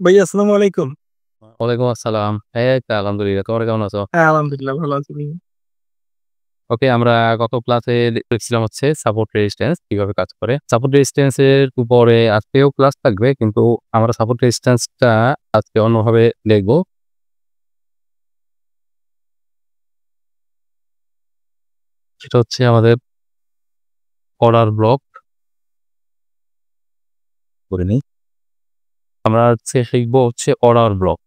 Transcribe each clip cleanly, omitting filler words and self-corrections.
ভাই আসসালামু আলাইকুম। ওয়ালাইকুম আসসালাম। এই তো আলহামদুলিল্লাহ। তোমরা কেমন আছো? হ্যাঁ, আলহামদুলিল্লাহ ভালো আছি ভাই। ওকে, আমরা গত ক্লাসে দেখছিলাম হচ্ছে সাপোর্ট রেজিস্ট্যান্স কিভাবে কাজ করে। সাপোর্ট রেজিস্ট্যান্স এর উপরে আজকেও ক্লাস থাকবে, কিন্তু আমরা সাপোর্ট রেজিস্ট্যান্সটা আজকে অন্যভাবে দেখব। সেটা হচ্ছে আমাদের অর্ডার ব্লক করে নিই। আমরা আজকে শিখবো হচ্ছে অর্ডার ব্লক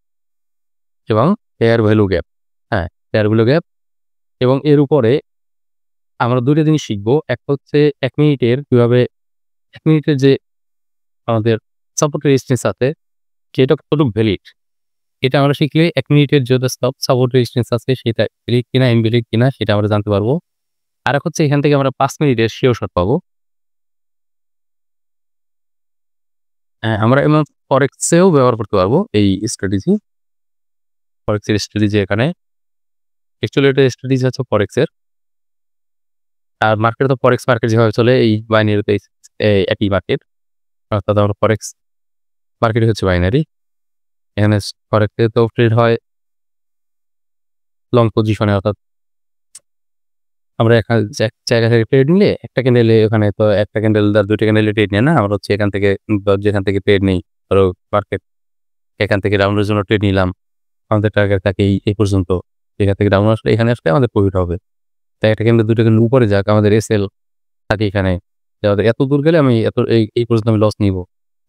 এবং পেয়ার ভ্যালু গ্যাপ। হ্যাঁ, পেয়ার ভ্যালু গ্যাপ এবং এর উপরে আমরা ২ টা জিনিস শিখবো। একটা হচ্ছে ১ মিনিটের কিভাবে ১ মিনিটের যে আমাদের সাপোর্ট রেজিস্ট্যান্স আছে সেটা কতটুকু ভ্যালিড, এটা আমরা শিখলে ১ মিনিটের যত সাপোর্ট রেজিস্ট্যান্স আছে সেটা ভ্যালিড কিনা ইনভ্যালিড কিনা সেটা আমরা জানতে পারবো। আরেক হচ্ছে এখান থেকে আমরা ৫ মিনিটের শিওর শট পাবো। আমরা এমন ফরেক্সেও ব্যবহার করতে পারবো এই স্ট্র্যাটেজি। ফরেক্সের স্ট্র্যাটেজি এখানে অ্যাকচুয়ালি এটা স্ট্র্যাটেজি হচ্ছে ফরেক্সের। আর মার্কেটে তো ফরেক্স মার্কেট যেভাবে চলে এই বাইনারিতে একই মার্কেট। অর্থাৎ আমরা ফরেক্স মার্কেট হচ্ছে বাইনারি। এখানে ফরেক্সে তো ট্রেড হয় লং পজিশনে, অর্থাৎ আমরা এক জায়গা থেকে ট্রেড নিলে একটা ক্যান্ডেলে ওখানে তো একটা ক্যান্ডেল আর ২ টা ক্যান্ডেলে ট্রেড নেয় না। আমরা হচ্ছে এখান থেকে যেখান থেকে ট্রেড নেই, ধরো মার্কেট এখান থেকে ডাউনের জন্য ট্রেড নিলাম। আমাদের টার্গেট থাকে এই পর্যন্ত। এখান থেকে ডাউন আসলে এখানে আসলে আমাদের প্রফিট হবে। তাই একটা ক্যান্ডেল ২ টা ক্যান্ডেল উপরে যাক, আমাদের এসএল থাকে এখানে। যে আমাদের এত দূর গেলে আমি এত এই পর্যন্ত আমি লস নিব।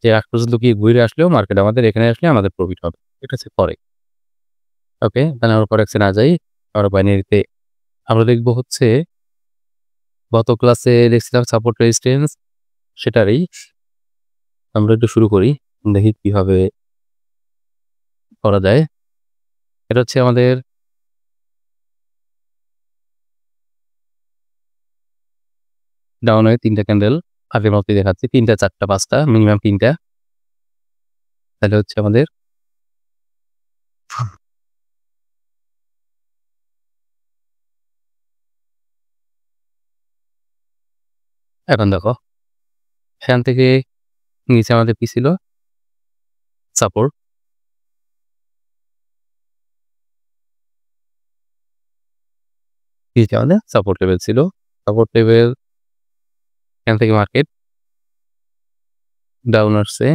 যে আগ পর্যন্ত কি ঘুরে আসলেও মার্কেট আমাদের এখানে আসলে আমাদের প্রফিট হবে। এটা হচ্ছে ফরেক্স। ওকে, তাহলে আমরা ফরেক্সে না যাই। আমরা বাইনারিতে আমরা দেখব হচ্ছে গত ক্লাসে দেখছিলাম সাপোর্ট রেজিস্ট্যান্স, সেটারই আমরা একটু শুরু করি। দেখি কিভাবে করা যায়। এটা হচ্ছে আমাদের ডাউনে ৩ টা ক্যান্ডেল আগের মতই দেখাচ্ছে। ৩ টা, ৪ টা, ৫ টা, মিনিমাম ৩ টা। তাহলে হচ্ছে আমাদের এখন দেখো এখান থেকে নিচে আমাদের কি ছিল? সাপোর্ট। নিচে আমাদের সাপোর্ট লেভেল ছিল। সাপোর্ট লেভেল এখান থেকে মার্কেট ডাউন আসছে।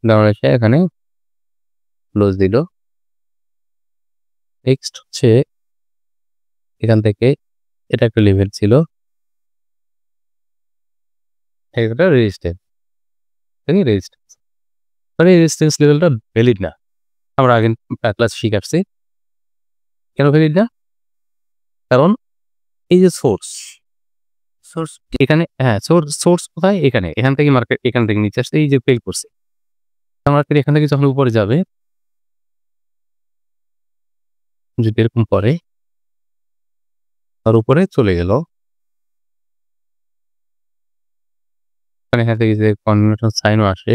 ডাউন এসে এখানে ক্লোজ দিল। নেক্সট হচ্ছে এখান থেকে এটা একটা লেভেল ছিল। একটা রেজিস্ট্যান্স। এই রেজিস্ট্যান্স। মানে এই রেজিস্ট্যান্স লেভেলটা ভ্যালিড না। আমরা আগে ক্লাস শিখে আসছি। কেন ভ্যালিড না? কারণ এই যে সোর্স এখানে, হ্যাঁ, সোর্স কোথায়? এখানে। এখান থেকে মার্কেট এখান থেকে নিচে আসছে, এই যে ফেল করছে। মার্কেট এখান থেকে যখন উপরে যাবে, যদি এরকম করে আর উপরে চলে গেল, মানে এখান থেকে যে কনফার্মেশন সাইনও আসে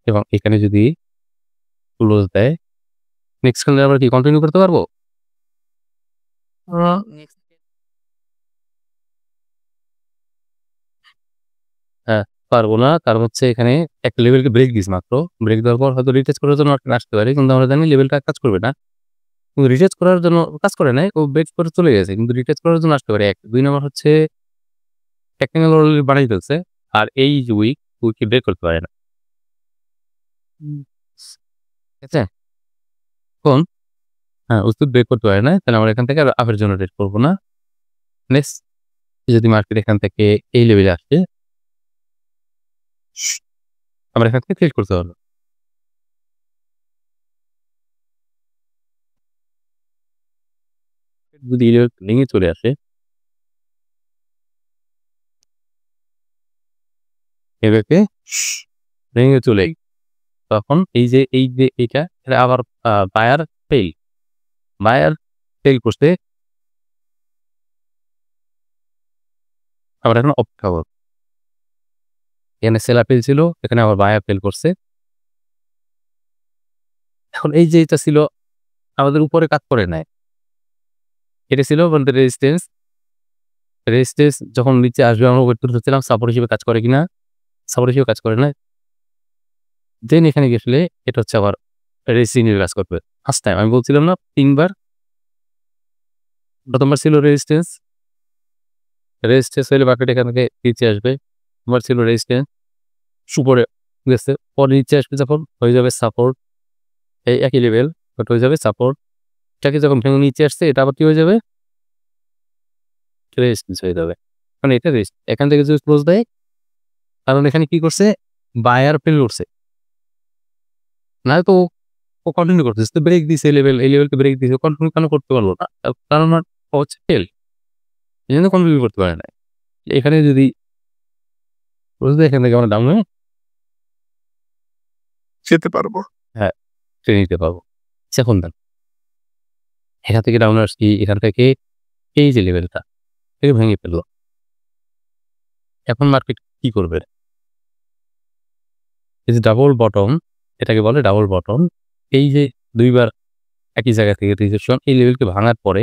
এবং এখানে যদি ক্লোজ দেয়, নেক্সট ক্যান্ডেল আমরা কি কন্টিনিউ করতে পারবো? নেক্সট হ্যাঁ, পারবো না। কারণ হচ্ছে এখানে একটা লেভেলকে ব্রেক দিস মাত্র। ব্রেক দেওয়ার পর হয়তো রিটেস্ট করার জন্য মার্কেট আসতে পারে। কিন্তু আমরা জানি লেভেলটা কাজ করবে না। কিন্তু রিটেস্ট করার জন্য কাজ করে নাই। ও ব্রেক করে চলে গেছে। কিন্তু রিটেস্ট করার জন্য আসতে পারে ১। ২ নাম্বার হচ্ছে টেকনিক্যাল অলরেডি বানিয়ে ফেলছে। আর এই যে উইককে ব্রেক করতে পারে না। ঠিক আছে? এখন উইক ব্রেক করতে পারে না। তাহলে আমরা এখান থেকে আর আপের জন্য ওয়েট করব না। নেক্সট যদি মার্কেট এখান থেকে এই লেভেলে আসে, আমরা এখান থেকে ট্রেড করতে পারবো। যদি ভেঙে চলে আসে, এভাবে ভেঙে চলে, তখন এই যে এইটা এটা আবার বায়ার ফেল। বায়ার ফেল করতে আমরা এখন অপেক্ষা করব। এখানে সেলার ফেল ছিল, এখানে আবার বায়ার ফেল করছে। এখন এই যে এটা ছিল আমাদের উপরে কাজ করে নাই। এটা ছিল আমাদের রেজিস্ট্যান্স। রেজিস্ট্যান্স যখন নিচে আসবে আমরা ওয়েট করতেছিলাম সাপোর্ট হিসেবে কাজ করে কিনা, সাপোর্ট হিসেবে কাজ করে না। দেন এখানে গেলে এটা হচ্ছে আবার রেজিস্ট্যান্স কাজ করবে। ফার্স্ট টাইম আমি বলছিলাম না ৩ বার, প্রথমবার ছিল রেজিস্ট্যান্স হইলে মার্কেট এখান থেকে নিচে আসবে। আমার ছিল রেজিস্ট্যান্স উপরে গেছে, পরে নিচে আসবে যখন হয়ে যাবে সাপোর্ট, এই একই লেভেল বাট হয়ে যাবে সাপোর্ট। এটাকে যখন ভেঙে নিচে আসছে এটা আবার কি হয়ে যাবে, রেজিস্ট্যান্স হয়ে যাবে। মানে এটা রেজিস্ট এখান থেকে যদি ক্লোজ দেয়, কারণ এখানে কি করছে, বায়ার ফেল করছে, না তো ও কন্টিনিউ করতেছে, তো ব্রেক দিছে লেভেল, এই লেভেলকে ব্রেক দিছে, কন্টিনিউ কেন করতে পারলো না, কারণ ও হচ্ছে ফেল, এই জন্য কন্টিনিউ করতে পারে না। এখানে যদি ক্লোজ দেয় এখান থেকে আমরা ডাউন হয়ে যেতে পারবো। হ্যাঁ ট্রেন নিতে পারবো। এখন দেন এখান থেকে ডাউন আসছি, এখান থেকে এই যে লেভেলটা থেকে ভেঙে ফেললো। এখন মার্কেট কি করবে, এই যে ডাবল বটম, এটাকে বলে ডাবল বটম। এই যে দুইবার একই জায়গা থেকে রিজেকশন, এই লেভেলকে ভাঙার পরে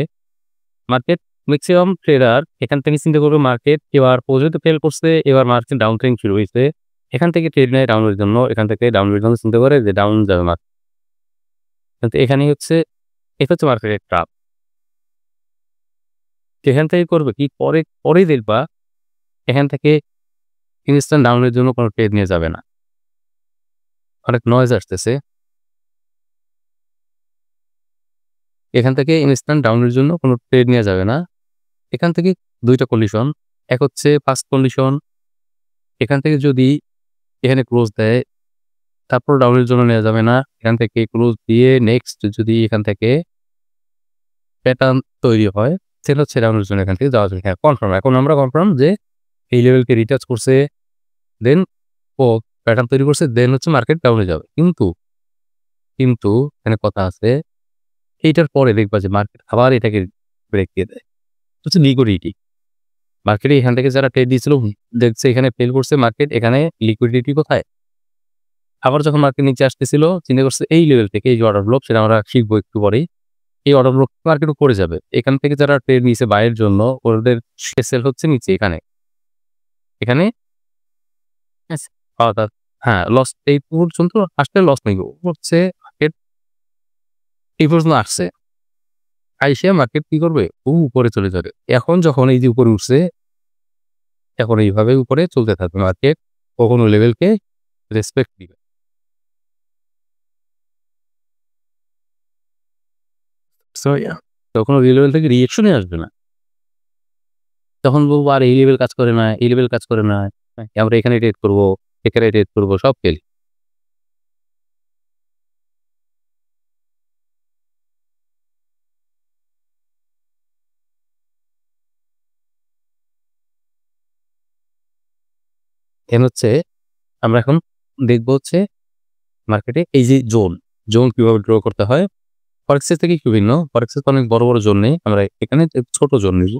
মার্কেট ম্যাক্সিমাম ট্রেডার এখান থেকে চিন্তা করবে মার্কেট এবার পর্যন্ত ফেল করছে, এবার মার্কেট ডাউন ট্রেন্ড শুরু হয়েছে, এখান থেকে ট্রেড নেয় ডাউনের জন্য, এখান থেকে ডাউনের জন্য চিন্তা করে যে ডাউন যাবে মার্কেট। কিন্তু এখানে হচ্ছে এটা হচ্ছে মার্কেটের ট্রাপ। এখান থেকে করবে কি, পরে দেখবা এখান থেকে ইনস্ট্যান্ট ডাউনের জন্য কোনো ট্রেড নিয়ে যাবে না, অনেক নয়েজ আসতেছে। এখান থেকে ইনস্ট্যান্ট ডাউনের জন্য কোনো ট্রেড নেওয়া যাবে না। এখান থেকে দুইটা কন্ডিশন, এক হচ্ছে ফার্স্ট কন্ডিশন, এখান থেকে যদি এখানে ক্লোজ দেয় তারপর ডাউনের জন্য নেওয়া যাবে না, এখান থেকে ক্লোজ দিয়ে নেক্সট যদি এখান থেকে প্যাটার্ন তৈরি হয় সেটা হচ্ছে ডাউনের জন্য এখান থেকে যাওয়া যাবে। হ্যাঁ কনফার্ম, এখন আমরা কনফার্ম যে এই লেভেলকে রিটাচ করছে, দেন ও প্যাটার্ন তৈরি করছে, দেন হচ্ছে মার্কেট ডাউনে যাবে। কিন্তু কিন্তু এখানে কথা আছে, এইটার পরে দেখবা যে মার্কেট আবার এটাকে ব্রেক দিয়ে দেয়, হচ্ছে লিকুইডিটি। মার্কেটে এখান থেকে যারা ট্রেড দিয়েছিল দেখছে এখানে ফেল করছে মার্কেট, এখানে লিকুইডিটি কোথায়। আবার যখন মার্কেট নিচে আসতেছিল চিন্তা করছে এই লেভেল থেকে এই যে অর্ডার ব্লক, সেটা আমরা শিখবো একটু পরেই, এই অর্ডার ব্লক মার্কেটও করে যাবে। এখান থেকে যারা ট্রেড নিয়েছে বাইয়ের জন্য ওদের সেল হচ্ছে নিচে এখানে, এখানে অর্থাৎ হ্যাঁ লস এই পর্যন্ত আসলে লস নেই, হচ্ছে মার্কেট এই পর্যন্ত আসছে, আইসিয়া মার্কেট কি করবে, উপরে চলে যাবে। এখন যখন এই যে উপরে উঠছে, এখন এইভাবে উপরে চলতে থাকবে মার্কেট, কখনো লেভেলকে রেসপেক্ট দিবে। সো ইয়া, তখন ওই লেভেল থেকে রিঅ্যাকশনই আসবে না, তখন বলবো আর এই লেভেল কাজ করে না, এই লেভেল কাজ করে না, আমরা এখানে ট্রেড করবো, এখানে ট্রেড করবো, সব ফেল। এখন হচ্ছে আমরা এখন দেখবো হচ্ছে মার্কেটে এই যে জোন কিভাবে ড্র করতে হয়, ফরেক্সের থেকে একটু ভিন্ন। ফরেক্সের অনেক বড় বড় জোন নেই, আমরা এখানে ছোট জোন নিব।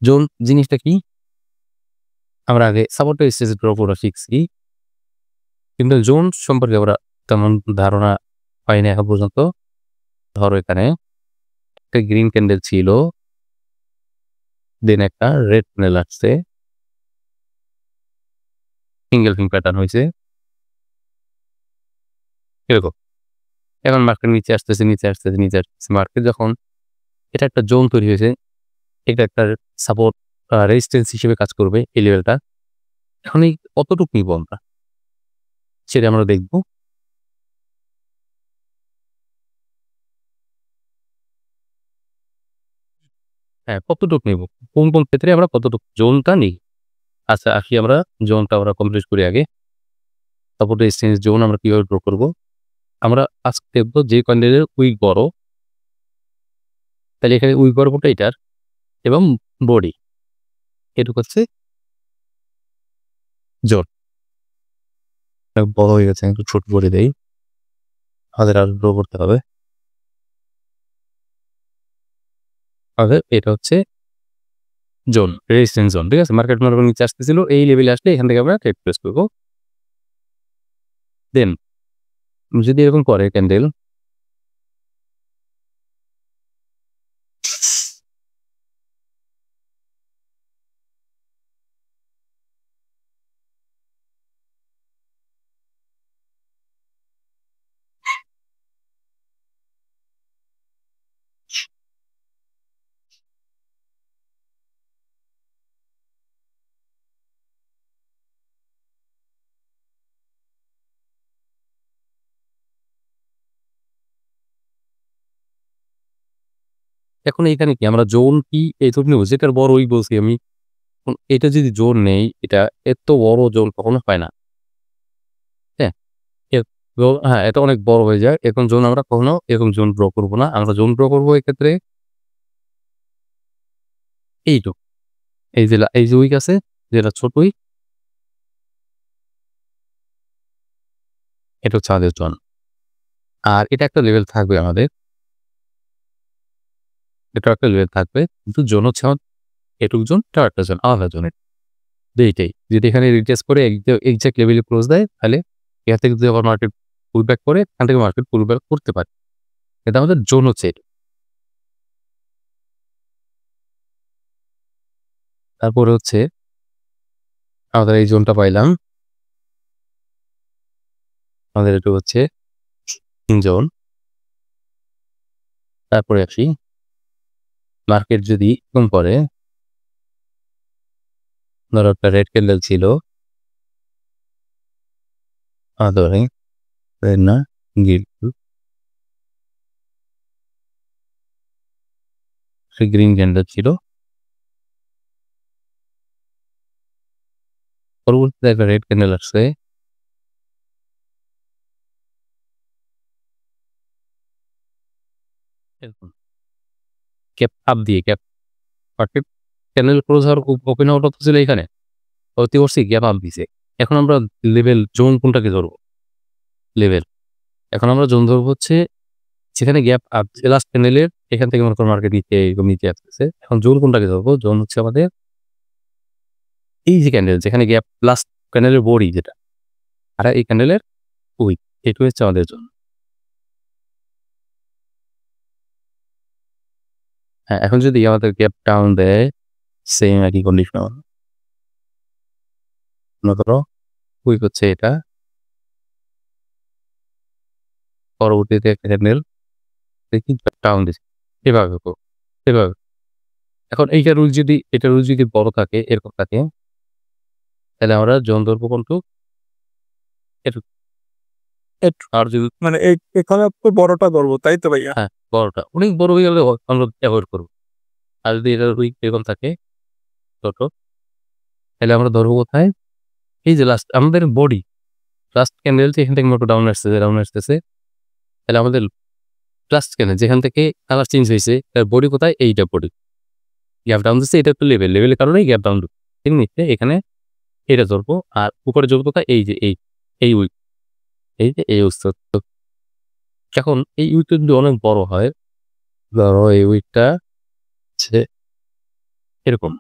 জোন জিনিসটা কি, আমরা আগে সাপোর্ট স্টেজ ড্র করা শিখছি, কিন্তু জোন সম্পর্কে আমরা তেমন ধারণা পাইনি এখন পর্যন্ত। ধরো এখানে একটা গ্রিন ক্যান্ডেল ছিল, দেন একটা রেড ক্যান্ডেল আসছে, সিঙ্গেল ফিং প্যাটার্ন হয়েছে এরকম। এখন মার্কেট নিচে আসতেছে, মার্কেট যখন এটা একটা জোন তৈরি হয়েছে, এটা একটা সাপোর্ট রেজিস্ট্যান্স হিসেবে কাজ করবে এই লেভেলটা। এখন এই কতটুকু নিব আমরা সেটা আমরা দেখবো। হ্যাঁ কতটুকু নিব, কোন কোন ক্ষেত্রে আমরা কতটুকু জোনটা নিই। আচ্ছা আসি আমরা জোনটা আমরা কমপ্লিট করি আগে, সাপোর্ট রেজিস্ট্যান্স জোন আমরা কিভাবে ড্র করবো। আমরা আজকে দেখবো যে ক্যান্ডেলের উইক বড়, তাহলে এখানে উইক বড়টা এটার এবং বডি এটুকু হচ্ছে জোন। বড় হয়ে গেছে, একটু ছোট করে দেই, আমাদের আরো ড্র করতে হবে। এটা হচ্ছে জোন, রেজিস্ট্যান্স জোন, ঠিক আছে। মার্কেট নিচে আসতেছিল, এই লেভেলে আসলে এখান থেকে আমরা ট্রেড প্লেস করবো। দেন যদি এরকম করে ক্যান্ডেল, এখন এইখানে কি আমরা জোন কি এই ধরে নেব, যেটার বড় ওই বলছি আমি। এটা যদি জোন নেই, এটা এত বড় জোন কখনো পায় না। হ্যাঁ, হ্যাঁ, এটা অনেক বড় হয়ে যায়। এখন জোন আমরা কখনো এরকম জোন ড্র করবো না। আমরা জোন ড্র করবো এক্ষেত্রে এইটুক, এই যে উইক আছে, যেটা ছোট উইক, এটা হচ্ছে আমাদের জোন। আর এটা একটা লেভেল থাকবে আমাদের, এটা একটা লেভেল থাকবে, কিন্তু জোন হচ্ছে আমার এটুক জোন, এটা একটা জোন, আলাদা জোনের। এইটাই যদি এখানে রিটেস্ট করে এক্সাক্ট লেভেলে ক্লোজ দেয়, তাহলে এখান থেকে যদি আবার মার্কেট পুল ব্যাক করে, এখান থেকে মার্কেট পুল ব্যাক করতে পারে। এটা আমাদের জোন হচ্ছে এটা। তারপরে হচ্ছে আমাদের এই জোনটা পাইলাম, আমাদের এটা হচ্ছে জোন। তারপরে আসি, মার্কেট যদি কম করে, ধরো একটা রেড ক্যান্ডেল ছিল, ধরে না গ্রিন ক্যান্ডেল ছিল, পরবর্তীতে একটা রেড ক্যান্ডেল আসছে, ক্যাপ আপ দিয়ে ক্যাপ মার্কেট ক্যান্ডেল ক্লোজ হওয়ার ওপেন হওয়ার কথা ছিল এখানে, অতি করছি গ্যাপ আপ দিছে। এখন আমরা লেভেল জোন কোনটাকে ধরবো? লেভেল। এখন আমরা জোন ধরবো হচ্ছে যেখানে গ্যাপ আপ লাস্ট ক্যান্ডেলের, এখান থেকে মনে করো মার্কেট নিচে আসতেছে। এখন জোন কোনটাকে ধরবো? জোন হচ্ছে আমাদের এই যে ক্যান্ডেল, যেখানে গ্যাপ লাস্ট ক্যান্ডেলের বডি যেটা, আর এই ক্যান্ডেলের উইক, এটা হচ্ছে আমাদের জোন। হ্যাঁ, এখন যদি আমাদের গ্যাপ ডাউন দেয়, সেম একই কন্ডিশন, মনে করো উইক হচ্ছে এটা, পরবর্তীতে একটা ক্যান্ডেল দেখি ডাউন দিচ্ছে, এভাবে এভাবে। এখন এইটা রুল যদি, এটা রুল যদি বড় থাকে, এরকম থাকে, তাহলে আমরা জোন ধরবো কোনটু, আর যদি মানে এখানে বড়টা ধরবো, তাই তো ভাইয়া? হ্যাঁ, বড়টা অনেক বড় হয়ে গেলে আমরা অ্যাভয়েড করবো। আর যদি এটা উইক এরকম থাকে ছোট, তাহলে আমরা ধরবো কোথায়? এই যে লাস্ট আমাদের বডি, লাস্ট ক্যান্ডেল এখান থেকে মোটো ডাউন আসতেছে, তাহলে আমাদের লাস্ট ক্যান্ডেল যেখান থেকে কালার চেঞ্জ হয়েছে, তার বডি কোথায়? এইটা বডি গ্যাপ ডাউন দিচ্ছে, এটা তো লেভেলের কারণেই গ্যাপ ডাউন ঠিক নিচ্ছে, এখানে এটা ধরবো। আর উপরে ধরবো কোথায়? এই যে এই উইক, এই যে এই উইক। এখন এই উইকটা যদি অনেক বড় হয়, ধরো এই উইকটা হচ্ছে এরকম,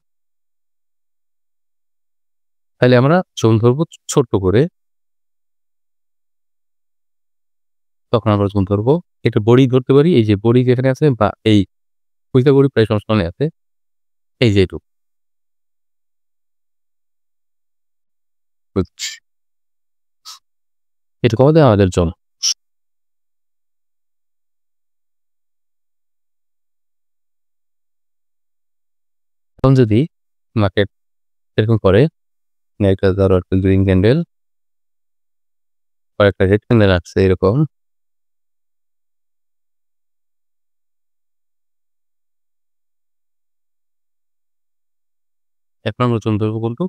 তাহলে আমরা জোন ধরবো ছোট্ট করে, তখন আমরা জোন ধরবো, এটা বডি ধরতে পারি, এই যে বডি যেখানে আছে, বা এই উইকটা বডি প্রায় সংস্করণে আছে, এই যে এটুকু এটুকু আমাদের আমাদের জোন। এখন যদি মার্কেট এরকম করে, একটা ধরো একটা গ্রিন ক্যান্ডেল, কয়েকটা রেড ক্যান্ডেল আসছে এরকম, এখন আমরা জোন ধরবো কোনটু?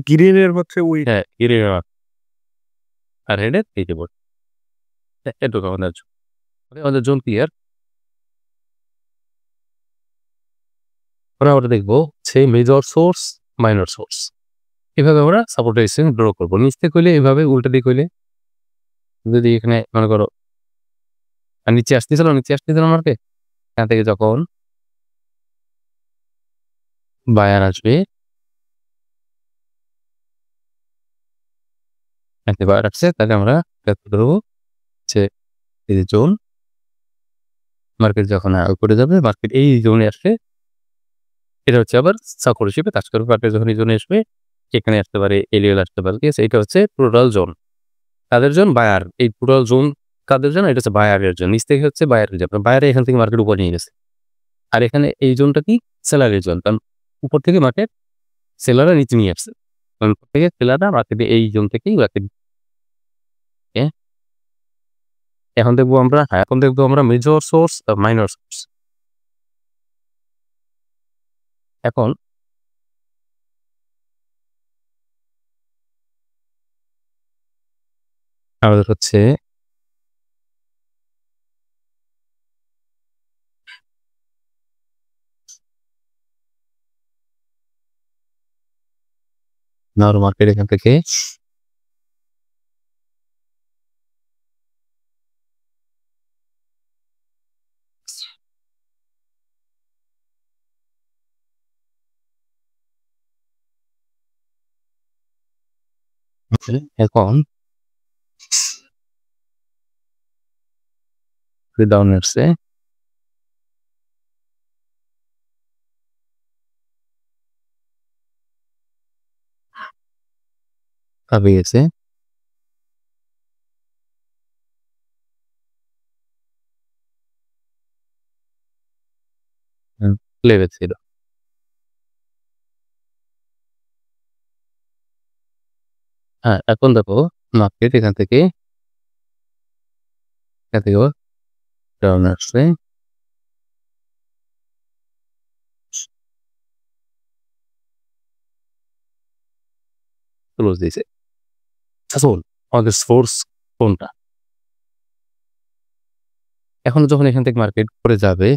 গ্রিনের হচ্ছে ওই হ্যাঁ, আর রেডের এই যে বোর্ড, এটুকু আমাদের জোন। আমাদের জোন ক্লিয়ার। আমরা দেখবো সেই মেজর সোর্স, মাইনর সোর্স, এভাবে আমরা সাপোর্ট রেজিস্ট্যান্স ড্র করবো। নিচ থেকে কইলে এভাবে, উল্টা দিকে কইলে, যদি এখানে মনে করো আর নিচে আসতেছিল মার্কেট, এখান থেকে যখন বায়ার আসবে, বায়ার আসছে, তাহলে আমরা ধরবো যে এই যে জোন, মার্কেট যখন উপরে যাবে, মার্কেট এই জোনে আসছে, এটা হচ্ছে আবার সাপোর্ট হিসেবে কাজ করবে। মার্কেট যখন এই জোনে আসবে, এখানে আসতে পারে, এলিয়েল আসতে পারে, ঠিক আছে? এটা হচ্ছে টোটাল জোন, তাদের জোন বায়ার, এই টোটাল জোন কাদের জন্য? এটা হচ্ছে বায়ারের জন্য। নিচ থেকে হচ্ছে বায়ারের জন্য, বায়ারে এখান থেকে মার্কেট উপরে নিয়ে গেছে। আর এখানে এই জোনটা কি? সেলারের জোন, কারণ উপর থেকে মার্কেট সেলাররা নিচে নিয়ে আসছে, কারণ উপর থেকে সেলাররা মার্কেটে এই জোন থেকেই মার্কেট এখন দেখবো আমরা মেজর সোর্স আর মাইনর সোর্স। এখন আমাদের হচ্ছে মার্কেট এখান থেকে এখন ডাউন আসছে, আগে গেছে, লেভেল ছিল। হ্যাঁ, এখন দেখো মার্কেট এখান থেকে ডাউন আসছে, ক্লোজ দিয়েছে। এখন আমাদের সোর্স কোনটা? এখন যখন এখান থেকে মার্কেট করে যাবে,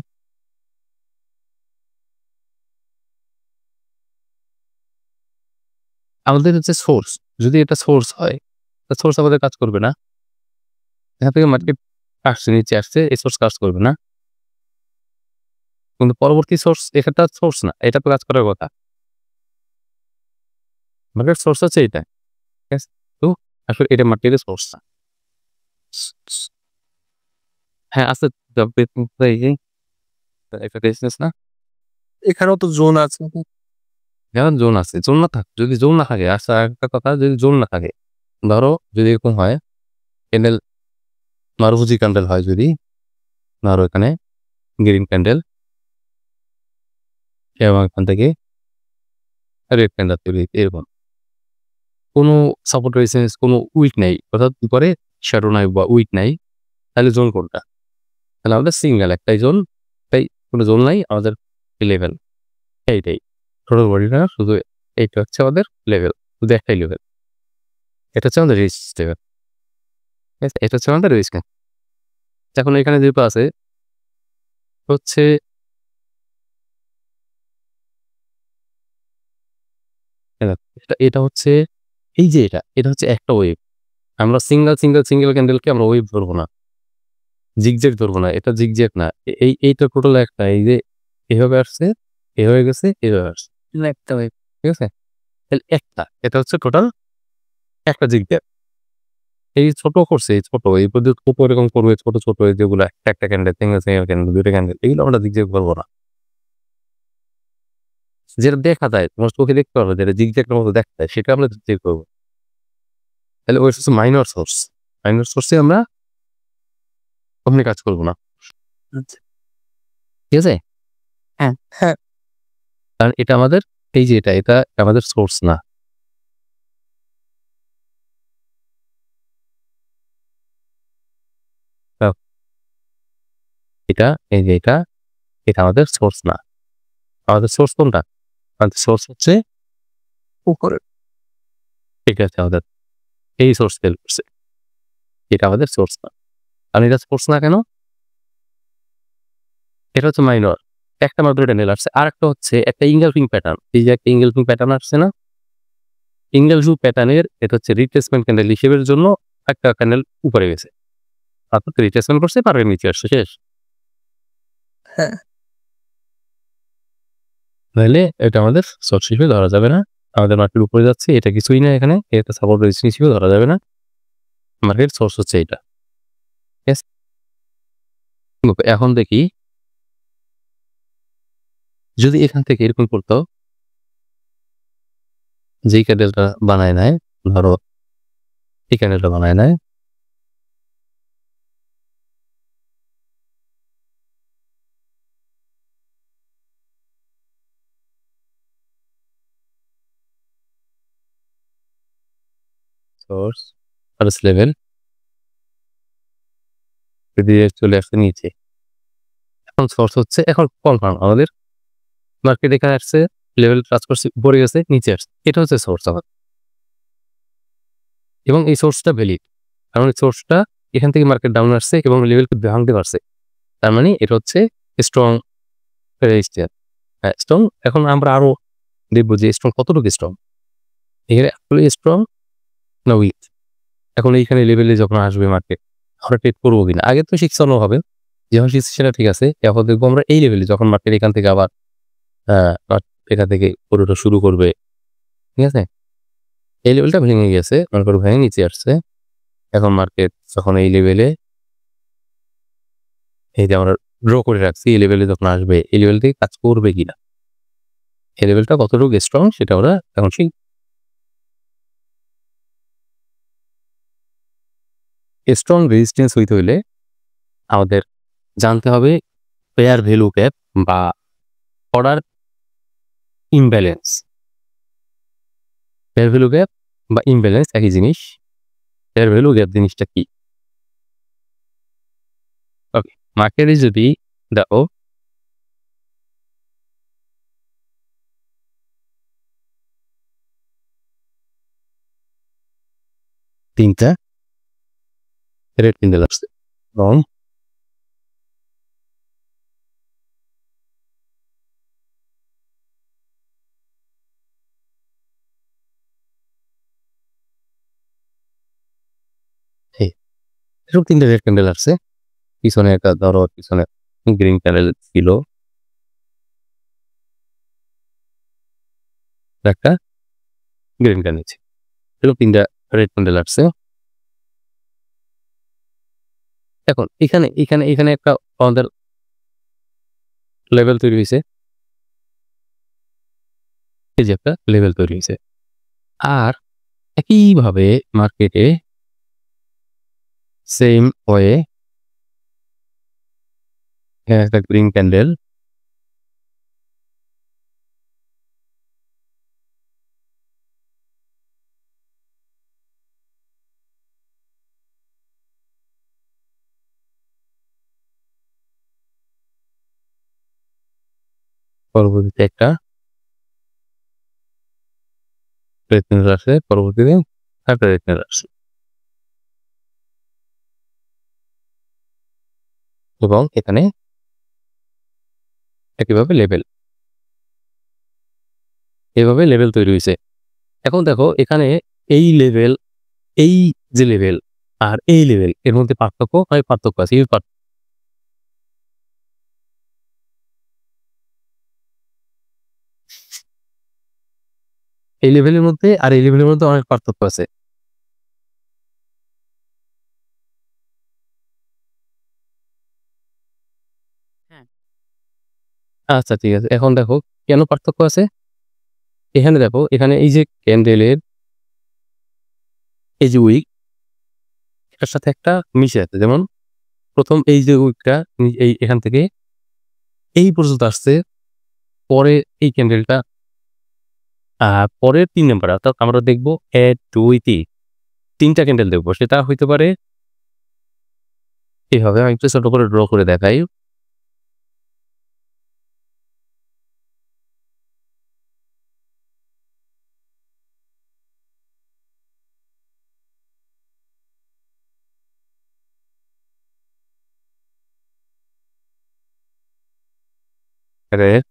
আমাদের হচ্ছে সোর্স, যদি এটা সোর্স হয়, সোর্স আমাদের কাজ করবে না। এখান থেকে মার্কেট আসছে, নিচে আসছে, এই সোর্স কাজ করবে না। কিন্তু পরবর্তী সোর্স, এটা সোর্স না, এটা তো কাজ করার কথা। মার্কেট সোর্স হচ্ছে এটা, ঠিক আছে? তো আসলে এটা মার্কেটের সোর্স না। হ্যাঁ, আছে একটা রেজিস্ট্যান্স না, এখানেও তো জোন আছে। যেমন জোন আছে, জোন না থাক, যদি জোন না থাকে, আচ্ছা একটা কথা, যদি জোন না থাকে, ধরো যদি এরকম হয়, ক্যান্ডেল মারুফুজি ক্যান্ডেল হয়, যদি ধরো এখানে গ্রিন ক্যান্ডেল এবং এখান থেকে রেড ক্যান্ডেল তৈরি, এরকম কোনো সাপোর্ট রেজিস্ট্যান্স, কোনো উইক নাই, অর্থাৎ উপরে শ্যাডো নাই বা উইক নাই, তাহলে জোন কোনটা? তাহলে আমাদের সিঙ্গেল একটাই জোন, তাই কোনো জোন নাই, আমাদের লেভেল এইটাই। টোটাল বডিটা শুধু এইটা হচ্ছে আমাদের লেভেল, শুধু একটাই লেভেল। এটা হচ্ছে আমাদের রেজিস্ট্যান্স লেভেল, ঠিক আছে? এটা হচ্ছে আমাদের রেজিস্ট্যান্স। এখন এখানে যেটা আছে হচ্ছে এটা হচ্ছে এই যে এটা হচ্ছে একটা ওয়েভ। আমরা সিঙ্গেল ক্যান্ডেলকে আমরা ওয়েভ ধরবো না, জিগজ্যাগ ধরবো না, এটা জিগজ্যাগ না। এইটা টোটাল একটা, এই যে এভাবে আসছে, এভাবে গেছে, এভাবে আসছে, একটা ওয়েভ, ঠিক আছে? তাহলে একটা, এটা হচ্ছে টোটাল একটা জিগজ্যাগ। এই ছোট করছে, এই ছোট এই পদ্ধতি উপর এরকম করবে, ছোট যেগুলো একটা ক্যান্ডেল, সিঙ্গেল ক্যান্ডেল, দুটো ক্যান্ডেল, এগুলো আমরা জিগজ্যাগ করবো না। যেটা দেখা যায়, তোমার চোখে দেখতে পারবে, যেটা জিগজ্যাগের মতো দেখা যায়, সেটা আমরা জিগজ্যাগ করবো। তাহলে ওই হচ্ছে মাইনর সোর্স। মাইনর সোর্সে আমরা কখনোই কাজ করবো না, আচ্ছা। ঠিক আছে? হ্যাঁ, হ্যাঁ। কারণ এটা আমাদের, এই যে এটা আমাদের সোর্স না। এটা, এই যে এটা আমাদের সোর্স না। আমাদের সোর্স কোনটা? আমাদের সোর্স হচ্ছে উপরে। ঠিক আছে, আমাদের এই সোর্স ফেল করছে, এটা আমাদের সোর্স না। কারণ এটা সোর্স না কেন? এটা হচ্ছে মাইনর, একটা মাত্র এটা নেল আসছে। আর একটা হচ্ছে একটা ইনগালফিং প্যাটার্ন, এই যে একটা ইনগালফিং প্যাটার্ন আসছে না, ইনগালফিং প্যাটার্নের এটা হচ্ছে রিট্রেসমেন্ট ক্যান্ডেল হিসেবের জন্য একটা ক্যান্ডেল উপরে গেছে, তারপর রিট্রেসমেন্ট করছে, পারে নিচে আসছে, শেষ। হ্যাঁ। তাহলে এটা আমাদের সোর্স হিসেবে ধরা যাবে না। আমাদের মার্কেট উপরে যাচ্ছে, এটা কিছুই না, এখানে এটা সাপোর্ট রেজিস্ট্যান্স হিসেবে ধরা যাবে না। মার্কেট সোর্স হচ্ছে এটা। এখন দেখি, যদি এখান থেকে এরকম করতো, যেই ক্যান্ডেলটা বানায় নেয়, ধরো এই ক্যান্ডেলটা বানায় নেয়, সোর্স, ফার্স্ট লেভেল, দিয়ে চলে আসছে নিচে। এখন সোর্স হচ্ছে এখন কনফার্ম আমাদের মার্কেট এখানে আসছে, লেভেল টাচ করছে, উপরে গেছে, নিচে আসছে। এটা হচ্ছে সোর্স আমার। এবং এই সোর্সটা ভ্যালিড, কারণ এই সোর্সটা এখান থেকে মার্কেট ডাউন আসছে এবং লেভেলকে ভাঙতে পারছে। তার মানে এটা হচ্ছে স্ট্রং রেজিস্ট্যান্স। হ্যাঁ, স্ট্রং। এখন আমরা আরো দেখবো যে স্ট্রং কতটুকু স্ট্রং, এখানে অ্যাকচুয়ালি স্ট্রং না উইক। এখন এইখানে লেভেলে যখন আসবে মার্কেট, আমরা ট্রেড করবো কিনা, আগে তো শিখছানো হবে, যখন শিখছি সেটা ঠিক আছে। এখন দেখবো আমরা এই লেভেলে যখন মার্কেট এখান থেকে আবার এখান থেকে পুরোটা শুরু করবে, ঠিক আছে, এই লেভেলটা ভেঙে গেছে, মনে করো ভেঙে নিচে আসছে। এখন মার্কেট যখন এই লেভেলে, এই যে আমরা ড্র করে রাখছি, এই লেভেলে যখন আসবে, এই লেভেল থেকে কাজ করবে কিনা, এই লেভেলটা কতটুকু স্ট্রং সেটা ওরা এখন শিখ। স্ট্রং রেজিস্ট্যান্স হইতে হইলে আমাদের জানতে হবে পেয়ার ভ্যালু গ্যাপ বা order imbalance. Pair value gap বা ইমব্যালেন্স একই জিনিস। পেয়ার ভ্যালু গ্যাপ জিনিসটা কি? ওকে, মার্কেটে যদি দেখো তিনটা রেড ক্যান্ডেল আসছে এবং এরকম তিনটা রেড ক্যান্ডেল আসছে। পিছনে একটা ধরো, পিছনে গ্রিন ক্যান্ডেল ছিল, একটা গ্রিন ক্যান্ডেল ছিল, এরকম তিনটা রেড ক্যান্ডেল আসছে। এখন এখানে এখানে এখানে একটা আমাদের লেভেল তৈরি হয়েছে, এই যে একটা লেভেল তৈরি হয়েছে। আর একইভাবে মার্কেটে সেম ওয়ে একটা গ্রিন ক্যান্ডেল, পরবর্তীতে একটা রেড ক্যান্ডেল আসছে, পরবর্তীতে একটা রেড ক্যান্ডেল আসছে এবং এখানে একইভাবে লেভেল, এভাবে লেভেল তৈরি হয়েছে। এখন দেখো এখানে এই লেভেল, এই যে লেভেল আর এই লেভেল এর মধ্যে পার্থক্য আছে। এই লেভেলের মধ্যে আর এই লেভেলের মধ্যে অনেক পার্থক্য আছে। হ্যাঁ। আচ্ছা ঠিক আছে, এখন দেখো কেন পার্থক্য আছে। এখানে দেখো, এখানে এই যে ক্যান্ডেলের এই যে উইক, এটার সাথে একটা মিশে আছে। যেমন প্রথম এই যে উইকটা এই এখান থেকে এই পর্যন্ত আসছে, পরে এই ক্যান্ডেলটা পরের 3 নাম্বার, অর্থাৎ আমরা দেখবো 1 2 3 তিনটা ক্যান্ডেল দেখবো। সেটা হইতে পারে এভাবে, আমি একটু ছোট করে ড্র করে দেখাই। রেড,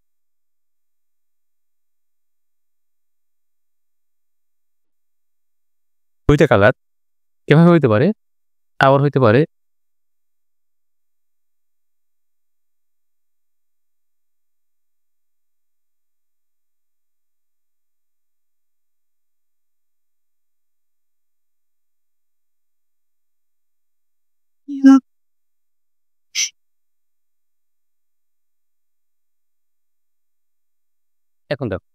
দুইটা কালার এভাবে হইতে পারে, আবার হইতে পারে এখন দেখো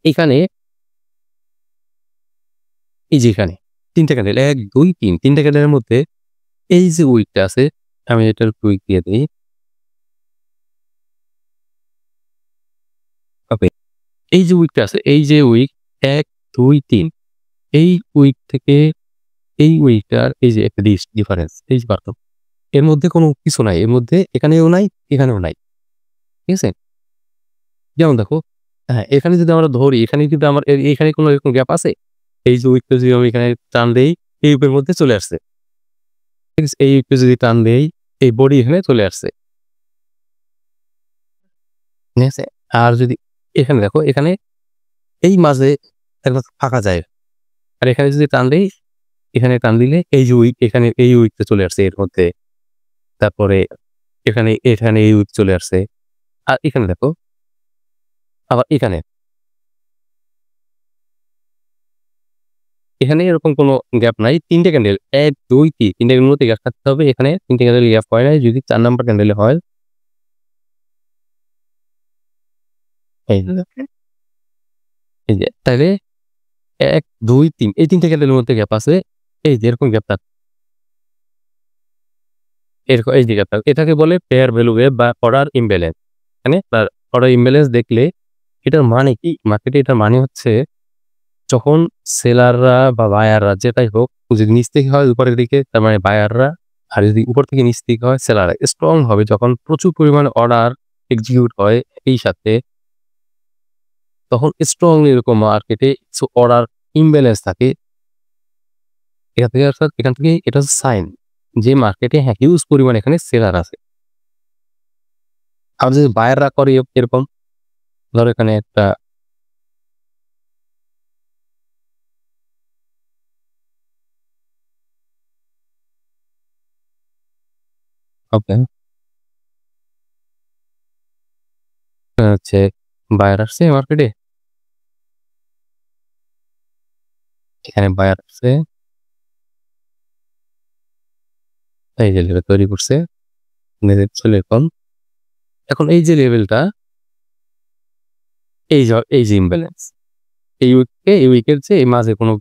এখানে, এই যে এখানে তিনটা ক্যান্ডেল 1 2 3 তিনটা ক্যান্ডেলের মধ্যে এই যে উইকটা আছে, আমি এটার উইক দিয়ে দিই। ওকে, এই যে উইকটা আছে, এই যে উইক 1 2 3, এই উইক থেকে এই উইকটার এই যে একটা ডিফারেন্স, এই যে পার্থক্য, এর মধ্যে কোনো কিছু নাই, এর মধ্যে এখানেও নাই এখানেও নাই, ঠিক আছে? যেমন দেখো, হ্যাঁ, এখানে যদি আমরা ধরি, এখানে কিন্তু আমার এখানে কোনো এরকম গ্যাপ আছে? এই যে উইকটা যদি আমি এখানে টান দেই, এই উইকের মধ্যে চলে আসছে, ঠিক আছে? এই উইকটা যদি টান দেই, এই বডি এখানে চলে আসছে, ঠিক আছে? আর যদি এখানে দেখো, এখানে এই মাঝে একটা ফাঁকা জায়গা, আর এখানে যদি টান দেই, এখানে টান দিলে এই যে উইক, এখানে এই উইকটা চলে আসছে এর মধ্যে, তারপরে এখানে এই উইক চলে আসছে, আর এখানে দেখো আবার এখানে এরকম কোনো গ্যাপ নাই। ৩ টে ক্যান্ডেল ১, ২, ৩ ৩ টে ক্যান্ডেলের মধ্যে গ্যাপ থাকতে হবে। এখানে ৩ টে ক্যান্ডেল গ্যাপ হয় নাই। যদি ৪ নাম্বার ক্যান্ডেলে হয়, এই যে এই যে তাইলে ১, ২, ৩ এই ৩ টে ক্যান্ডেলের মধ্যে গ্যাপ আছে। এই যে এরকম গ্যাপ থাকবে, এরকম এই যে গ্যাপ থাকবে। এটাকে বলে ফেয়ার ভ্যালু গ্যাপ বা অর্ডার ইমব্যালেন্স। মানে অর্ডার ইমব্যালেন্স দেখলে এটার মানে কি? মার্কেটে এটার মানে হচ্ছে, যখন সেলাররা বা বায়াররা যেটাই হোক, যদি নিচ থেকে হয় উপরের দিকে তার মানে বায়াররা, আর যদি উপর থেকে নিচ থেকে হয় সেলাররা স্ট্রং হবে। যখন প্রচুর পরিমাণে অর্ডার এক্সিকিউট হয় এই সাথে, তখন স্ট্রংলি এরকম মার্কেটে কিছু অর্ডার ইমব্যালেন্স থাকে। এখান থেকে এটা হচ্ছে সাইন যে মার্কেটে হ্যাঁ হিউজ পরিমাণে এখানে সেলার আছে। আর যদি বায়াররা করে এরকম, ধরো এখানে একটা ওকে হচ্ছে বায়ার আসছে মার্কেটে, এখানে বায়ার আসছে, এই যে লেভেল তৈরি করছে এরকম। এখন এই যে লেভেলটা, এই যে ইমব্যালেন্স, এই উইকের যে এই মাঝে কোনো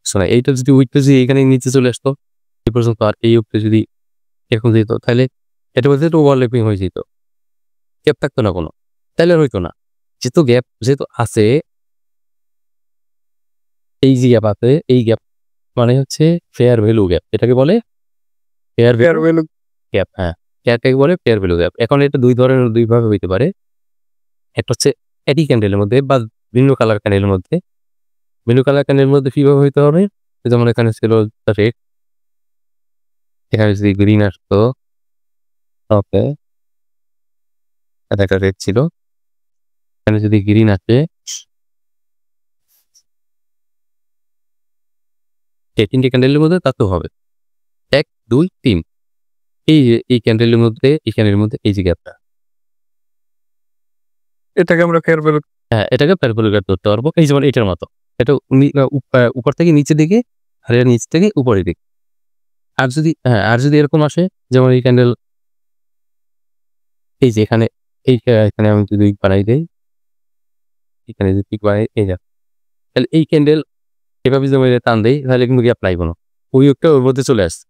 কিছু নাই। এইটা যদি উইকটা যদি এখানে নিচে চলে আসতো এই পর্যন্ত, আর এই উইকটা যদি এরকম যেত, তাহলে এটা বলতে ওভারল্যাপিং হয়ে যেত, গ্যাপ থাকতো না কোনো, তাহলে আর হইতো না। যেহেতু গ্যাপ আছে, এই যে গ্যাপ আছে, এই গ্যাপ মানে হচ্ছে ফেয়ার ভ্যালু গ্যাপ। এটাকে বলে ফেয়ার ভ্যালু গ্যাপ। হ্যাঁ, এটাকে বলে ফেয়ার ভ্যালু গ্যাপ। এখন এটা দুই ভাবে হইতে পারে। একটা হচ্ছে একই ক্যান্ডেলের মধ্যে বা ভিন্ন কালার ক্যান্ডেলের মধ্যে। ভিন্ন কালার ক্যান্ডেলের মধ্যে কিভাবে হইতে হবে? যেমন এখানে ছিল রেড, এখানে যদি গ্রিন আসতো, ওকে, এটা একটা রেড ছিল, এখানে যদি গ্রিন আসে, এই ৩ টে ক্যান্ডেলের মধ্যে তাতেও হবে ১, ২, ৩। এই যে এই ক্যান্ডেলের মধ্যে, এই ক্যান্ডেলের মধ্যে এই যে গ্যাপটা, এটাকে আমরা ফেয়ার ভ্যালু। হ্যাঁ, এটাকে ফেয়ার ভ্যালু গ্যাপ ধরতে পারবো। এই যেমন এটার মতো, এটা উপর থেকে নিচের দিকে, আর এর নিচ থেকে উপরের দিকে। আর যদি এরকম আসে, যেমন এই ক্যান্ডেল, এই যে এখানে এখানে আমি যদি উইক বানাই দেই, এখানে যদি পিক বানাই, এই যে তাহলে এই ক্যান্ডেল এভাবে যদি আমি টান দেই, তাহলে কিন্তু গ্যাপ লাগবে না, ওই উইকটা ওর মধ্যে চলে আসছে।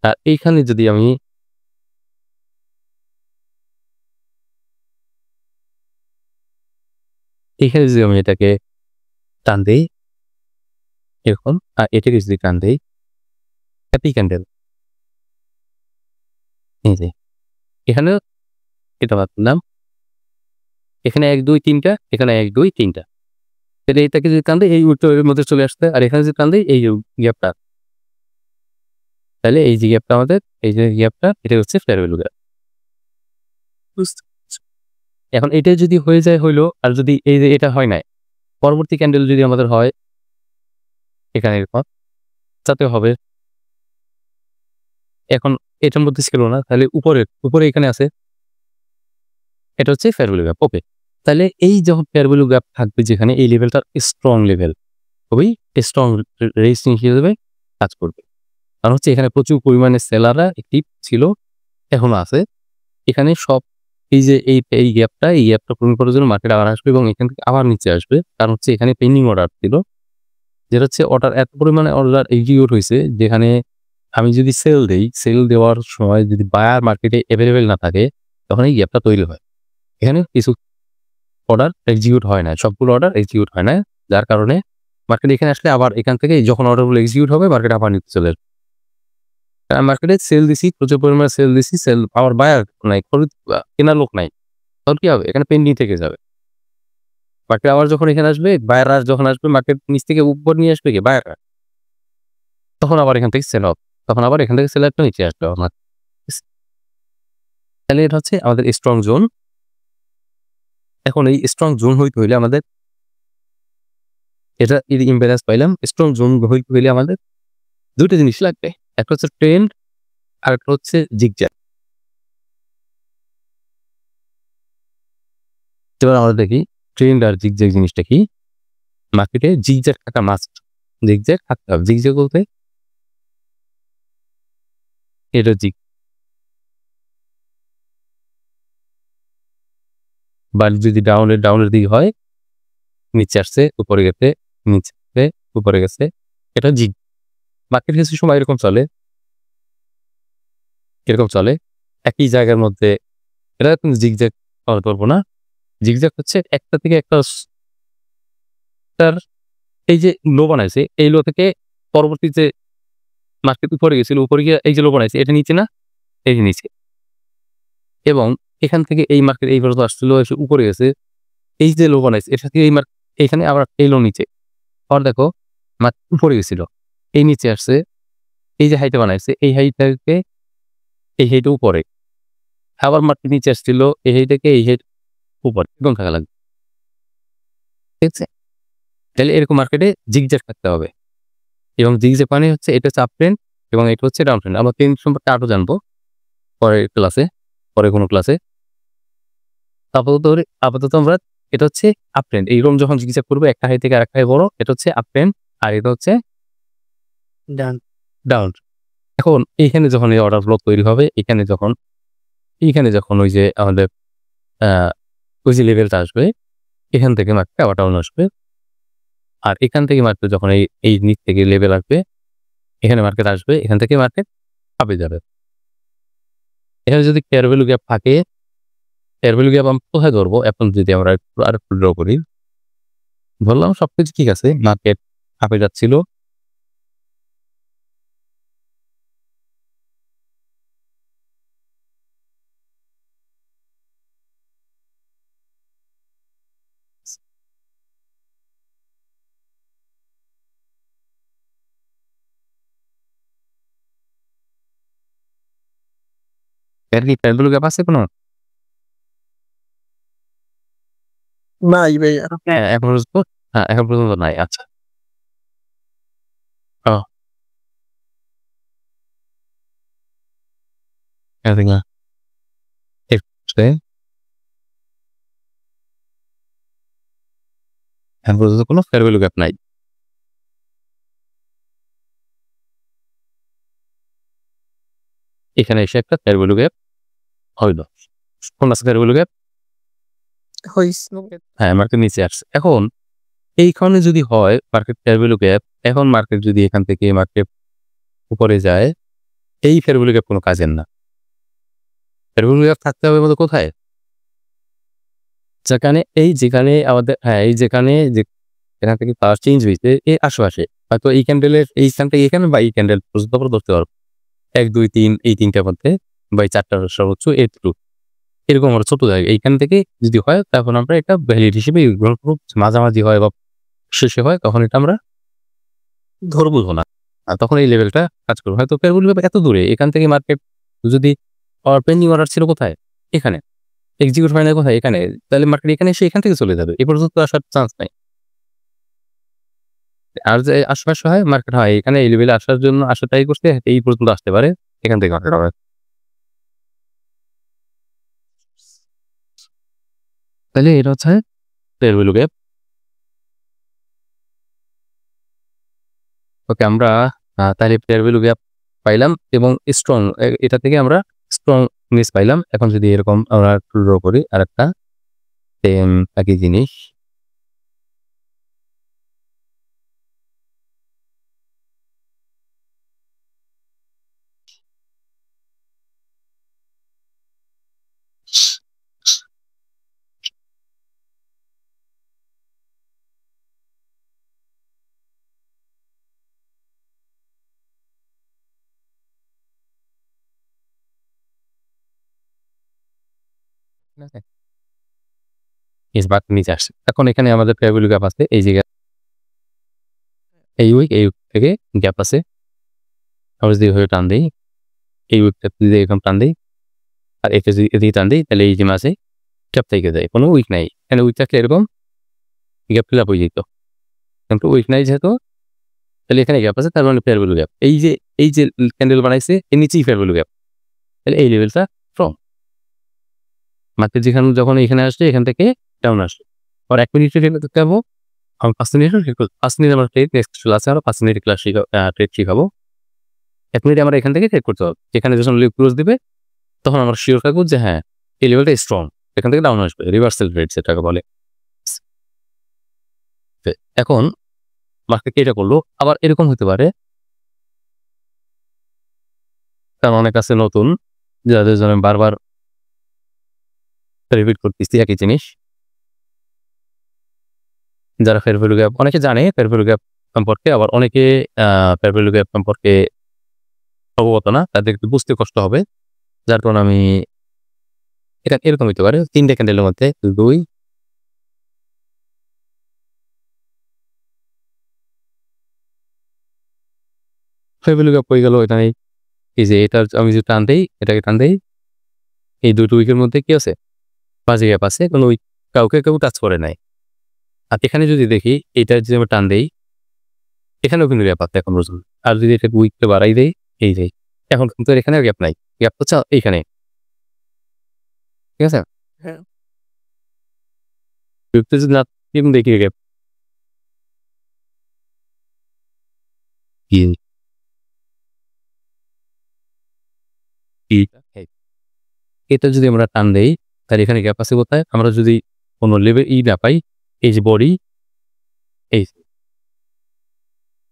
আর এইখানে যদি আমি এটাকে টান দেই এরকম, আর এটাকে যদি টান দেই, হ্যাপি ক্যান্ডেল, এই যে এখানে এটা ভাবলাম, এখানে ১, ২, ৩টা, এখানে ১, ২, ৩টা, তাহলে এটাকে যদি টান দেই এই উইকটা এর মধ্যে চলে আসছে, আর এখানে যদি টান দেই এই গ্যাপটা, তাহলে এই যে গ্যাপটা আমাদের, এই যে গ্যাপটা, এটা হচ্ছে ফেয়ার ভ্যালু গ্যাপ। এখন এটা যদি হয়ে যায় হইলো, আর যদি এই যে এটা হয় নাই, পরবর্তী ক্যান্ডেল যদি আমাদের হয় এখানে এরকম, তাতে হবে। এখন এটার মধ্যে ছিল না, তাহলে উপরে এখানে আছে, এটা হচ্ছে ফেয়ার ভ্যালু গ্যাপ। ওকে, তাহলে এই যখন ফেয়ার ভ্যালু গ্যাপ থাকবে যেখানে, এই লেভেলটা স্ট্রং লেভেল, খুবই স্ট্রং রেজিস্ট্যান্স হিসেবে কাজ করবে। কারণ হচ্ছে এখানে প্রচুর পরিমাণে সেলাররা অ্যাক্টিভ ছিল, এখনো আছে। এখানে সব এই যে এই গ্যাপটা পূরণ করার জন্য মার্কেট আবার আসবে এবং এখান থেকে আবার নিচে আসবে। কারণ হচ্ছে এখানে পেন্ডিং অর্ডার ছিল, যেটা হচ্ছে অর্ডার এত পরিমাণে অর্ডার এক্সিকিউট হয়েছে, যেখানে আমি যদি সেল দেওয়ার সময় যদি বায়ার মার্কেটে অ্যাভেলেবেল না থাকে, তখন এই গ্যাপটা তৈরি হয়। এখানে কিছু অর্ডার এক্সিকিউট হয় না, সবগুলো অর্ডার এক্সিকিউট হয় না, যার কারণে মার্কেট এখানে আসলে আবার এখান থেকে যখন অর্ডারগুলো এক্সিকিউট হবে মার্কেট আবার নিতে চলে আসবে। মার্কেটে সেল দিছি, প্রচুর পরিমাণে সেল দিছি, সেল আবার বায়ার নাই, কেনার লোক নাই। তখন কি হবে? এখানে পেন্ডিং থেকে যাবে। মার্কেট আবার যখন এখানে আসবে, বায়াররা যখন আসবে মার্কেট নিচ থেকে উপর নিয়ে আসবে কি বায়াররা। তখন আবার এখান থেকে সেল হবে। তখন আবার এখান থেকে সেলারটা নিচে আসবে আমার। তাহলে এটা হচ্ছে আমাদের স্ট্রং জোন। এখন এই স্ট্রং জোন হইতে হইলে আমাদের এটা ইমব্যালেন্স পাইলাম। স্ট্রং জোন হইতে হইলে আমাদের ২ টা জিনিস লাগবে। একটা হচ্ছে ট্রেন্ড আর একটা হচ্ছে জিগজ্যাগ। এবার আমরা দেখি ট্রেন্ড আর জিগজ্যাগ জিনিসটা কি? মার্কেটে জিগজ্যাগ থাকা মাস্ট। জিগজ্যাগ থাকতে হবে। জিগজ্যাগ বলতে এটা বা যদি ডাউনের দিকে হয়, নিচে আসছে, উপরে গেছে, নিচে আসছে, উপরে গেছে। এটা জিগ। মার্কেট কিছু সময় এরকম চলে। একই জায়গার মধ্যে এটা কিন্তু জিগজ্যাগ করব না। জিগজ্যাগ হচ্ছে একটা থেকে একটা তার এই যে লো বানাইছে, এই লো থেকে পরবর্তীতে মার্কেট উপরে গেছিল, উপরে গিয়ে এই যে লো বানাইছে, এটা নিচে না? এই যে নিচে। এবং এখান থেকে এই মার্কেট এই পর্যন্ত আসছিল, এসে উপরে গেছে। এই যে লো বানাইছে, এর সাথে এখানে আবার এই লো নিচে। আবার দেখো মার্কেট উপরে গেছিল, এই নিচে আসছে, এই যে হাইটা বানাইছে, এই হাইটাকে এই হাইটা উপরে। আবার মার্কেট নিচে আসছিল, এই হাই থেকে এই হাইট উপরে। এরকম থাকা লাগবে। ঠিক আছে? তাহলে এরকম মার্কেটে জিগজ্যাগ থাকতে হবে। এবং জিগজ্যাগ মানে হচ্ছে এটা হচ্ছে আপ ট্রেন্ড এবং এটা হচ্ছে ডাউন ট্রেন্ড। আমরা ট্রেন্ড সম্পর্কে আরো জানবো পরের ক্লাসে, পরে কোনো ক্লাসে। আপাতত আমরা এটা হচ্ছে আপ ট্রেন্ড। এইরকম যখন জিগজ্যাগ করবে একটা হাই থেকে আরেকটা হাই বড়, এটা হচ্ছে আপ ট্রেন্ড আর এটা হচ্ছে ডাউন। এখন এইখানে যখন এই অর্ডার ব্লক তৈরি হবে, এইখানে যখন ওই যে আমাদের ওই যে লেভেলটা আসবে, এখান থেকে মার্কেট আবার ডাউন আসবে। আর এখান থেকে মার্কেট যখন এই নিচ থেকে লেভেল আসবে, এখানে মার্কেট আসবে, এখান থেকে মার্কেট আপে যাবে। এখানে যদি ফেয়ার ভ্যালু গ্যাপ থাকে, ফেয়ার ভ্যালু গ্যাপ আমরা কোথায় ধরবো? এখন যদি আমরা আরেকটু ড্র করি, ধরলাম সবকিছু ঠিক আছে, মার্কেট আপে যাচ্ছিল। এর কি ফেয়ার ভ্যালু গ্যাপ আছে কোনো? নাই ভাইয়া। হ্যাঁ, এখন পর্যন্ত নাই। আচ্ছা। ও এদিকে এখন পর্যন্ত কোনো ফেয়ার ভ্যালু গ্যাপ নাই। এখানে এসে একটা ফেয়ার ভ্যালু গ্যাপ হইল। কোন আছে ফেয়ার ভ্যালু গ্যাপ? হ্যাঁ, মার্কেট নিচে আসছে। এখন এইখানে যদি হয় মার্কেট ফেয়ার ভ্যালু গ্যাপ, এখন মার্কেট যদি এখান থেকে মার্কেট উপরে যায়, এই ফেয়ার ভ্যালু গ্যাপ কোনো কাজের না। ফেয়ার ভ্যালু গ্যাপ থাকতে হবে বলতে কোথায়? যেখানে আমাদের এই যেখানে এখান থেকে পাওয়ার চেঞ্জ হয়েছে এর আশেপাশে। হয়তো এই ক্যান্ডেলের এইখান থেকে এখানে বা এই ক্যান্ডেল পর্যন্ত আমরা ধরতে পারবো। ১, ২, ৩ এই ৩ টার মধ্যে বা এই ৪ টার সর্বোচ্চ এটুকু। এরকম আমরা ছোট জায়গা। এইখান থেকে যদি হয় তখন আমরা এটা ভ্যালিড হিসেবে গ্রহণ করব। মাঝামাঝি হয় বা শেষে হয় তখন এটা আমরা ধরবো না। আর তখন এই লেভেলটা কাজ করবে। হয়তো ফেয়ার ভ্যালু গ্যাপ এত দূরে, এখান থেকে মার্কেট যদি পেন্ডিং অর্ডার ছিল কোথায়? এখানে। এক্সিকিউট হয় নাই কোথায়? এখানে। তাহলে মার্কেট এখানে এসে এখান থেকে চলে যাবে। এ পর্যন্ত আসার চান্স নাই। আর যে আশেপাশে হয় মার্কেট হয় এখানে এই লেভেলে আসার জন্য আশা ট্রাই করছে, এই পর্যন্ত আসতে পারে। এখান থেকে মার্কেট হবে। তাহলে এটা হচ্ছে ফেয়ার ভ্যালু গ্যাপ। ওকে, আমরা তাহলে ফেয়ার ভ্যালু গ্যাপ পাইলাম এবং স্ট্রং এটা থেকে আমরা স্ট্রংনেস পাইলাম। এখন যদি এরকম আমরা ড্র করি আরেকটা সেম একই জিনিস। এই বাদ নিচে আসছে। এখন এখানে আমাদের ফেয়ার ভ্যালু গ্যাপ আছে এই জায়গায়, এই উইক থেকে গ্যাপ আছে। আমরা যদি এভাবে টান দিই, এই উইকটা যদি এরকম টান দিই আর একে যদি এদিকে টান দিই, তাহলে এই যে মাঝে গ্যাপ থেকে যায়, কোনো উইক নাই। এখানে উইক থাকলে এরকম গ্যাপ ফিল আপ হয়ে যেত, কিন্তু উইক নাই যেহেতু, তাহলে এখানে গ্যাপ আছে, তার মানে ফেয়ার ভ্যালু গ্যাপ। এই যে ক্যান্ডেল বানাইছে এর নিচেই ফেয়ার ভ্যালু গ্যাপ, তাহলে এই লেভেলটা স্ট্রং। মার্কেট যেখানে যখন এখানে আসছে এখান থেকে ডাউন আসছে, আর 1 মিনিটের দেখতে পাবো, আমি 5 মিনিটের 5 মিনিট আমার ট্রেড নেক্সট চলে আসছে, আরো 5 মিনিটের ক্লাস ট্রেড শিখাবো। 1 মিনিট আমরা এখান থেকে ট্রেড করতে হবে, যেখানে যখন লেভ ক্লোজ দিবে তখন আমরা শিওর থাকবো যে হ্যাঁ এই লেভেলটা স্ট্রং, এখান থেকে ডাউন আসবে, রিভার্সাল ট্রেড সেটাকে বলে। এখন মার্কেট এটা করলো, আবার এরকম হতে পারে, কারণ অনেক আছে নতুন যাদের জন্য বারবার রিপিট করতেছি একই জিনিস, যারা ফেয়ার ভ্যালু গ্যাপ অনেকে জানে ফেয়ার ভ্যালু গ্যাপ সম্পর্কে, আবার অনেকে ফেয়ার ভ্যালু গ্যাপ সম্পর্কে অবগত না, তাদের একটু বুঝতে কষ্ট হবে। যার কারণে আমি এটা এরকম হতে পারে 3টে ক্যান্ডেলের মধ্যে 2 ফেয়ার ভ্যালু গ্যাপ হয়ে গেল এখানে। এই যে এটা আমি যদি টান দেই, এটাকে টান দেই, এই 2টো উইকের মধ্যে কি আছে, বাজে গ্যাপ আছে, কোনো উইক কাউকে কেউ টাচ করে নাই। আর এখানে যদি দেখি এটা যদি আমরা টান দেই, এখানেও কিন্তু গ্যাপ আছে এখন পর্যন্ত। আর যদি এটা উইকটা বাড়াই দেই, এই যে এখন কিন্তু এখানে গ্যাপ নাই, গ্যাপ হচ্ছে এইখানে, ঠিক আছে। হ্যাঁ। উইকটা যদি না দেখি গ্যাপ এটা যদি আমরা টান দেই, তাহলে এখানে গ্যাপ আছে কোথায়, আমরা যদি কোনো লেভেল না পাই, এই যে বডি, এই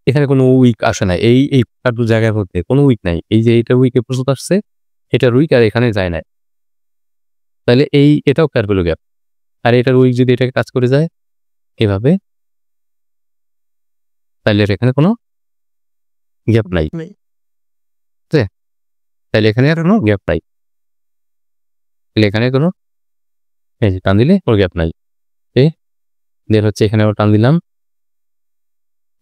এখানে কোনো উইক আসে না, এই জায়গার মধ্যে কোনো উইক নাই। এই যে এটা উইকে প্রস্তুত আসছে, এটার উইক আর এখানে যায় না, তাহলে এটাও ফেয়ার ভ্যালু গ্যাপ। আর এটার উইক যদি এটাকে কাজ করে যায় এভাবে, তাহলে এখানে কোনো গ্যাপ নাই, তাহলে এখানে আর কোনো গ্যাপ নাই, তাহলে এখানে কোনো এই যে টান দিলে কোনো গ্যাপ নাই। দেন হচ্ছে এখানে আবার টান দিলাম,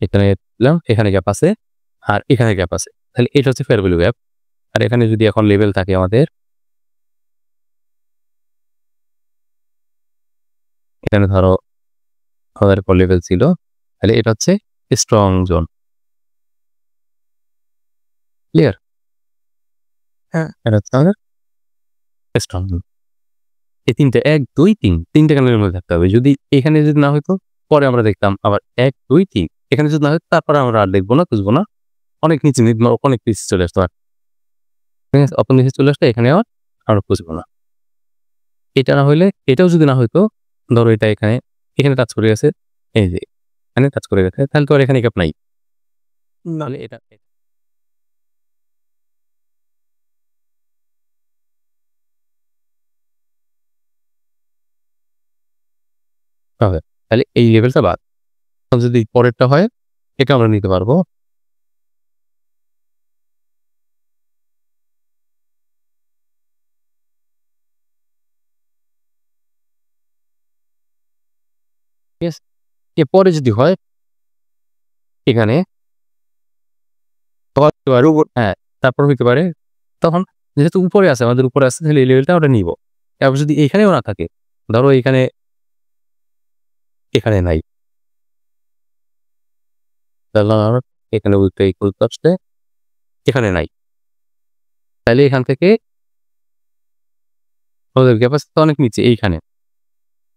এখানে দিলাম, এখানে গ্যাপ আছে আর এখানে গ্যাপ আছে, তাহলে এটা হচ্ছে ফেয়ার ভ্যালু গ্যাপ। আর এখানে যদি এখন লেভেল থাকে আমাদের, এখানে ধরো আমাদের পর লেভেল ছিল, তাহলে এটা হচ্ছে স্ট্রং জোন, ক্লিয়ার। হ্যাঁ। এটা হচ্ছে আমাদের স্ট্রং জোন। এই 3টে 1 2 3 ক্যান্ডেলের মধ্যে থাকতে হবে। যদি এখানে যদি না হইতো পরে আমরা দেখতাম আবার 1 2 3, এখানে যদি না হইতো তারপরে আমরা আর দেখবো না, খুঁজবো না, অনেক নিচে অনেক নিচে চলে আসতো, ঠিক আছে, অত নিচে চলে আসতো, এখানে আবার আমরা খুঁজবো না। এটা না হইলে, এটাও যদি না হইতো, ধরো এটা এখানে টাচ করে গেছে, এই যে এখানে টাচ করে গেছে, তাহলে তো আর এখানে গ্যাপ নাই, তাহলে এটা হবে, তাহলে এই লেভেলটা বাদ। যদি পরেরটা হয় এটা আমরা নিতে পারবো। ঠিক আছে, এরপরে যদি হয় এখানে, হ্যাঁ তারপর হইতে পারে, তখন যেহেতু উপরে আছে, আমাদের উপরে আছে, তাহলে এই লেভেলটা আমরা নিব। তারপর যদি এখানেও না থাকে, ধরো এখানে নাই, এখানে আসছে, এখানে নাই, তাহলে এখান থেকে আমাদের ক্যাপাসিটি অনেক নিচে এইখানে,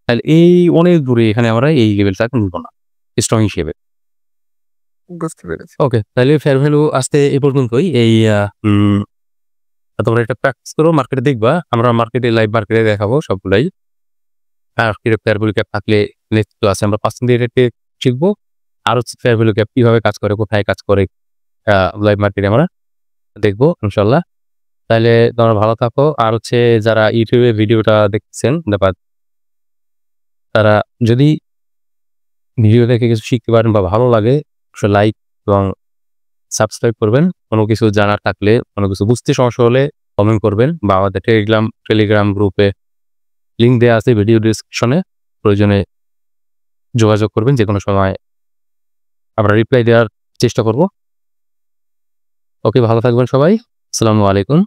তাহলে এই অনেক দূরে, এখানে আমরা এই লেভেলটা নিব না স্ট্রং হিসেবে। বুঝতে পেরেছি। ওকে, তাহলে ফেয়ার ভ্যালু আসতে এই পর্যন্তই। তোমরা এটা প্র্যাকটিস করো, মার্কেটে দেখবা, আমরা মার্কেটে লাইভ মার্কেটে দেখাবো সবগুলাই। আর ফেয়ার ভ্যালু গ্যাপ থাকলে নেক্সট ক্লাসে আমরা 5 মিনিট শিখবো, আর হচ্ছে ফেয়ার ভ্যালু গ্যাপ কিভাবে কাজ করে, কোথায় কাজ করে, লাইভ মার্কেটে আমরা দেখবো ইনশাল্লাহ। তাহলে তোমরা ভালো থাকো। আর হচ্ছে যারা ইউটিউবে ভিডিওটা দেখছেন, তারা যদি ভিডিও দেখে কিছু শিখতে পারেন বা ভালো লাগে, লাইক এবং সাবস্ক্রাইব করবেন। কোনো কিছু জানার থাকলে, কোনো কিছু বুঝতে সমস্যা হলে কমেন্ট করবেন, বা আমাদের টেলিগ্রাম গ্রুপে লিঙ্ক দেওয়া আছে ভিডিও ডেসক্রিপশনে, প্রয়োজনে যোগাযোগ করবেন, যে কোনো সময় আমরা রিপ্লাই দেওয়ার চেষ্টা করব। ওকে, ভালো থাকবেন সবাই। আসসালামু আলাইকুম।